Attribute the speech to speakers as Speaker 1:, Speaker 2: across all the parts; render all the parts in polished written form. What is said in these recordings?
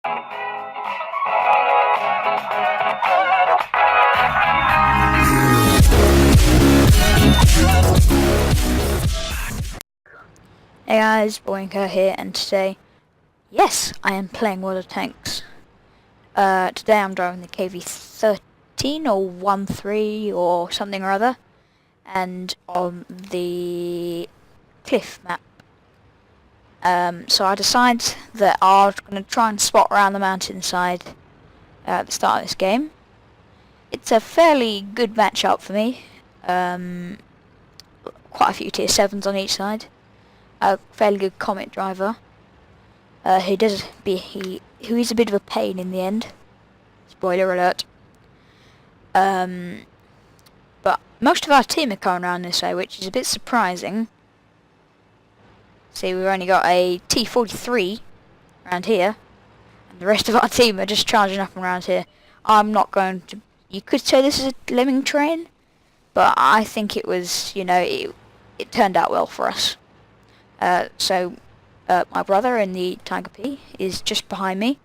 Speaker 1: Hey guys, Boinker here, and today, yes, I am playing World of Tanks. Today I'm driving the KV13 or 13 or something or other, and on the cliff map. So I decided that I was going to try and spot around the mountainside at the start of this game. It's a fairly good matchup for me. Quite a few tier 7s on each side. A fairly good Comet driver, who is a bit of a pain in the end. Spoiler alert. But most of our team are coming around this way, which is a bit surprising. See, we've only got a T43 around here, and the rest of our team are just charging up around here. I'm not going to. You could say this is a lemming train, but I think it was. It turned out well for us. So my brother in the Tiger P is just behind me,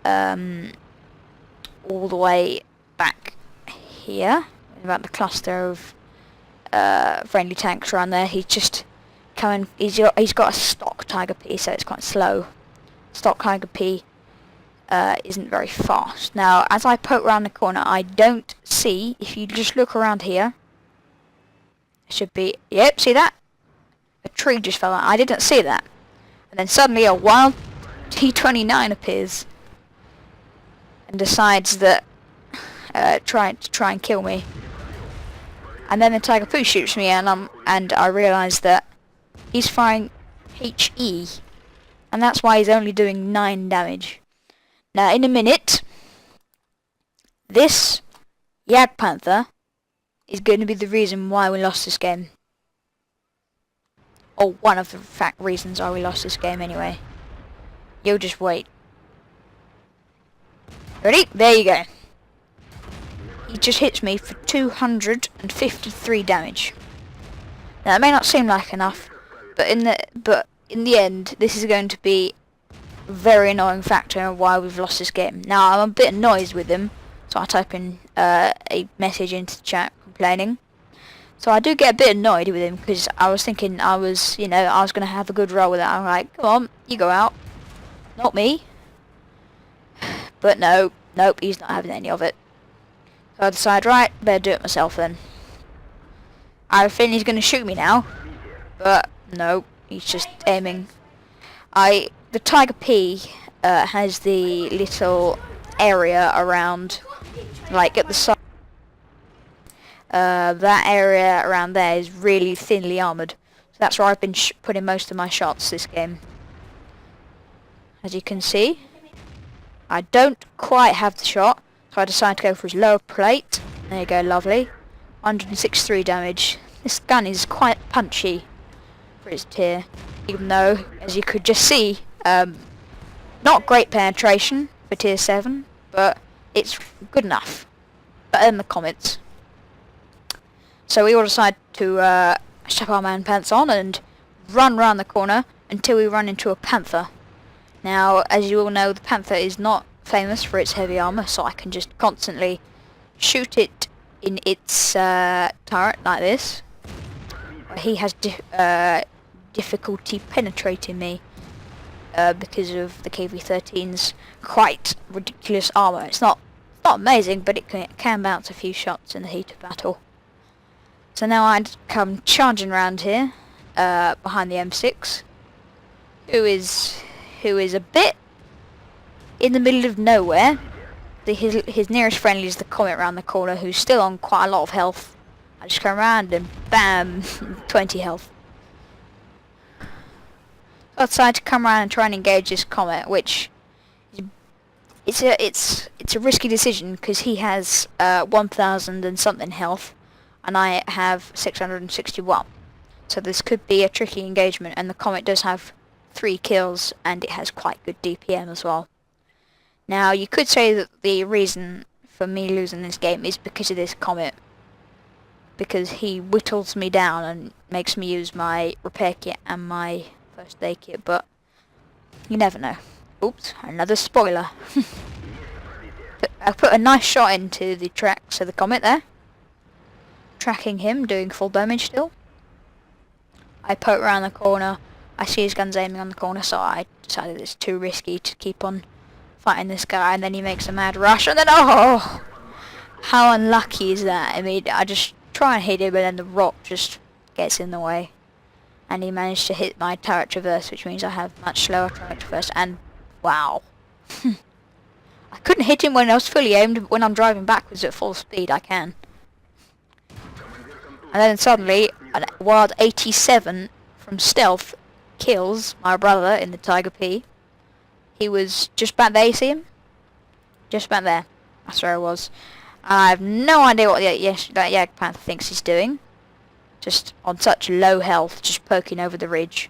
Speaker 1: all the way back here, about the cluster of friendly tanks around there. He's just coming. He's got a stock Tiger P, so it's quite slow. Stock Tiger P isn't very fast. Now, as I poke around the corner, I don't see. If you just look around here, it should be. Yep, see that? A tree just fell out. I didn't see that. And then suddenly a wild T29 appears and decides that try and kill me. And then the Tiger Poo shoots me, and I realise that he's firing HE, and that's why he's only doing 9 damage. Now, in a minute, this Jagdpanther is going to be the reason why we lost this game. Or one of the reasons why we lost this game anyway. You'll just wait. Ready? There you go. He just hits me for 253 damage. Now it may not seem like enough, but in the end, this is going to be a very annoying factor of why we've lost this game. Now I'm a bit annoyed with him, so I type in a message into the chat complaining. So I do get a bit annoyed with him because I was thinking I was going to have a good roll with that. I'm like, come on, you go out, not me. But nope, he's not having any of it. So I decide, right, better do it myself then. I have a feeling he's going to shoot me now, but nope, he's just aiming. The Tiger P has the little area around, like at the side. That area around there is really thinly armoured. So that's where I've been putting most of my shots this game. As you can see, I don't quite have the shot, so I decided to go for his lower plate. There you go, lovely. 163 damage. This gun is quite punchy for its tier, even though, as you could just see, not great penetration for tier 7, but it's good enough. Better than the Comets. So we all decide to strap our man pants on and run round the corner until we run into a Panther. Now, as you all know, the Panther is not famous for its heavy armour, so I can just constantly shoot it in its turret like this. He has difficulty penetrating me because of the KV13's quite ridiculous armour. It's not amazing, but it can bounce a few shots in the heat of battle. So now I'd come charging around here, behind the M6, who is a bit in the middle of nowhere. His nearest friendly is the Comet around the corner, who's still on quite a lot of health. I just come around and bam, 20 health. So I decided to come around and try and engage this Comet, which it's a risky decision because he has 1,000 and something health. And I have 661. So this could be a tricky engagement, and the Comet does have 3 kills, and it has quite good DPM as well. Now, you could say that the reason for me losing this game is because of this Comet. Because he whittles me down and makes me use my repair kit and my first aid kit, but you never know. Oops, another spoiler. I put a nice shot into the tracks of the Comet there. Tracking him, doing full damage still. I poke around the corner. I see his guns aiming on the corner, so I decided it's too risky to keep on fighting this guy, and then he makes a mad rush, and then, oh! How unlucky is that? I mean, I just try and hit him, and then the rock just gets in the way. And he managed to hit my turret traverse, which means I have much slower turret traverse, and wow. I couldn't hit him when I was fully aimed, but when I'm driving backwards at full speed, I can. And then suddenly, a wild 87 from stealth kills my brother in the Tiger P. He was just back there, you see him? Just back there. That's where I was. I have no idea what that Jagdpanther thinks he's doing. Just on such low health, just poking over the ridge.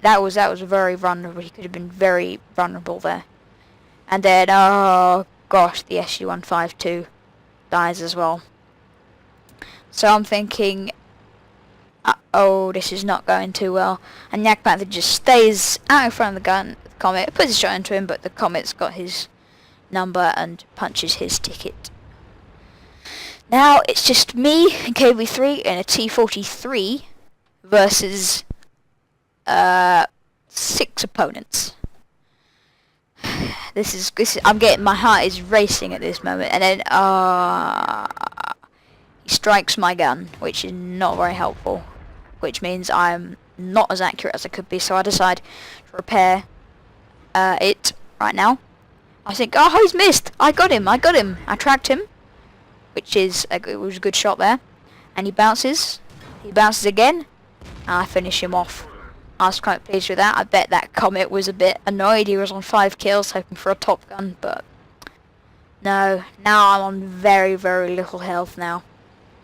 Speaker 1: That was very vulnerable. He could have been very vulnerable there. And then, oh gosh, the SU-152 dies as well. So I'm thinking, oh, this is not going too well. And Jagdpanther just stays out in front of the Comet, puts a shot into him, but the Comet's got his number and punches his ticket. Now it's just me and KV3 in a T-43 versus 6 opponents. This is my heart is racing at this moment, and then he strikes my gun, which is not very helpful, which means I'm not as accurate as I could be, so I decide to repair it right now. I think, oh, he's missed! I got him! I tracked him, which is it was a good shot there, and he bounces again, and I finish him off. I was quite pleased with that. I bet that Comet was a bit annoyed. He was on 5 kills, hoping for a top gun, but no. Now I'm on very, very little health now,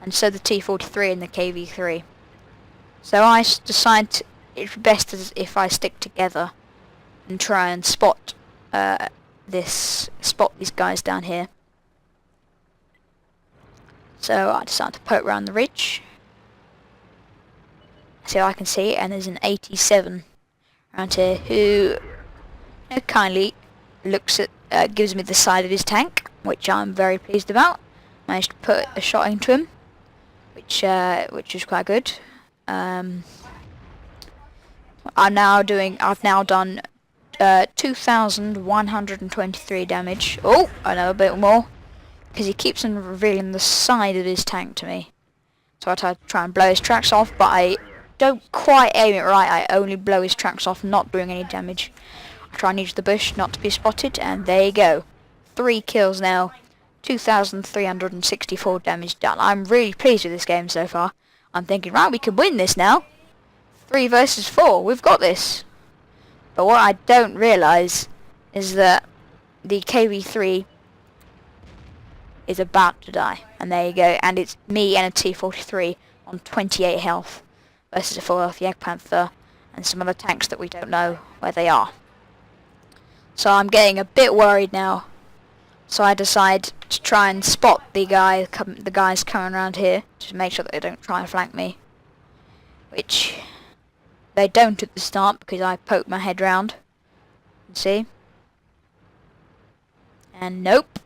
Speaker 1: and so the T-43 and the KV3. So I decide it's best if I stick together and try and spot these guys down here. So I decide to poke around the ridge. So I can see, and there's an 87 around here who kindly looks at, gives me the side of his tank, which I'm very pleased about. Managed to put a shot into him, which was quite good. I've now done 2,123 damage. Oh, I know a bit more, because he keeps on revealing the side of his tank to me. So I try and blow his tracks off, but I don't quite aim it right. I only blow his tracks off, not doing any damage. I try and use the bush not to be spotted, and there you go. 3 kills now, 2,364 damage done. I'm really pleased with this game so far. I'm thinking, right, we can win this now. 3 versus 4, we've got this. But what I don't realise is that the KV3 is about to die. And there you go, and it's me and a T-43 on 28 health versus a full health Jagdpanther and some other tanks that we don't know where they are. So I'm getting a bit worried now. So I decide to try and spot the guys coming around here to make sure that they don't try and flank me. Which they don't at the start because I poke my head round. See? And nope.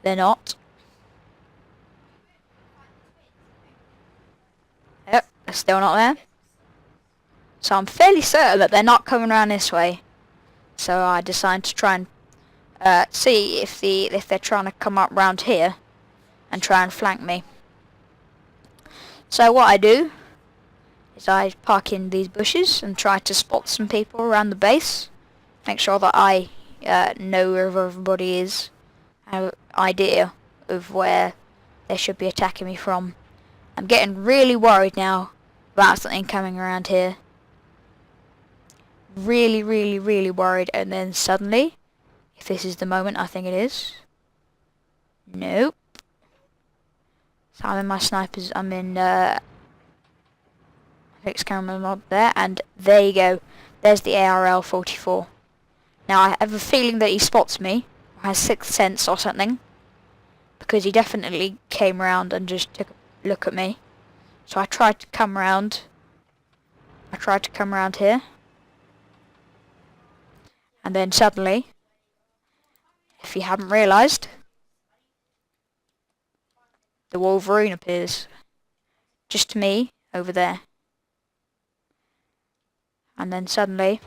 Speaker 1: They're not. Yep, they're still not there. So I'm fairly certain that they're not coming around this way. So I decide to try and see if they're trying to come up round here and try and flank me. So what I do is I park in these bushes and try to spot some people around the base. Make sure that I know where everybody is. I have an idea of where they should be attacking me from. I'm getting really worried now about something coming around here. Really, really, really worried, and then suddenly, if this is the moment, I think it is. Nope. So I'm in my snipers, I'm in fixed camera mod there, and there you go. There's the ARL-44. Now I have a feeling that he spots me, or has sixth sense or something, because he definitely came round and just took a look at me. So I tried to come round. I tried to come round here. And then suddenly, if you haven't realised, the Wolverine appears. Just to me, over there. And then suddenly,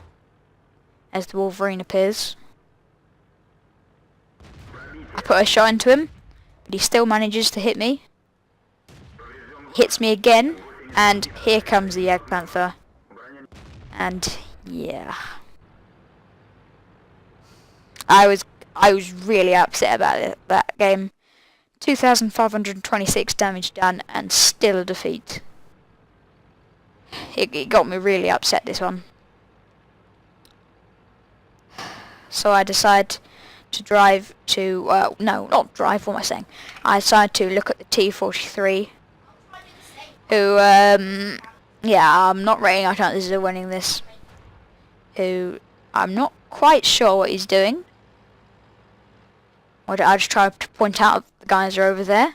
Speaker 1: as the Wolverine appears, I put a shot into him, but he still manages to hit me. Hits me again, and here comes the Egg Panther. And yeah, I was really upset about it, that game. 2,526 damage done, and still a defeat. It got me really upset, this one. So I decided to drive to, no, not drive, what am I saying? I decided to look at the T43, who, yeah, I'm not rating our chances of winning this. Who, I'm not quite sure what he's doing. I just tried to point out the guys are over there,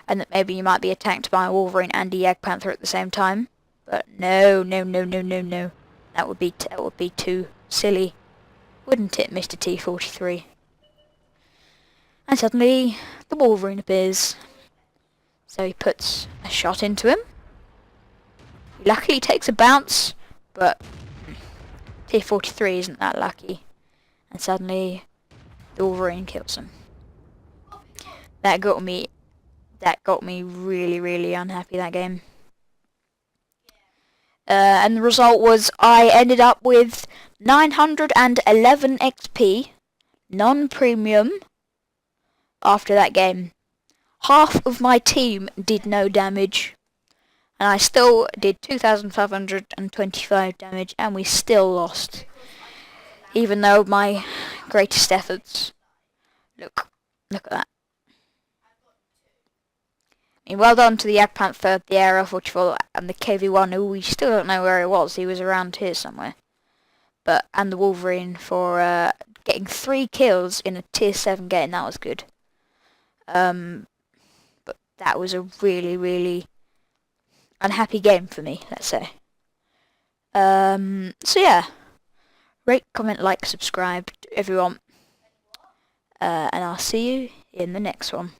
Speaker 1: and that maybe you might be attacked by a Wolverine and a Egg Panther at the same time. But no. That would be too silly, wouldn't it, Mr. T43? And suddenly, the Wolverine appears. So he puts a shot into him. He luckily takes a bounce, but T43 isn't that lucky. And suddenly, the Wolverine kills him. That got me really unhappy, that game. And the result was I ended up with 911 XP, non-premium, after that game. Half of my team did no damage, and I still did 2,525 damage, and we still lost. Even though my greatest efforts. Look at that. I mean, well done to the Egg Panther, the AR-44, and the KV1, who we still don't know where he was. He was around here somewhere. And the Wolverine for getting 3 kills in a tier 7 game. That was good. But that was a really unhappy game for me, let's say. So yeah. Rate, comment, like, subscribe, everyone. And I'll see you in the next one.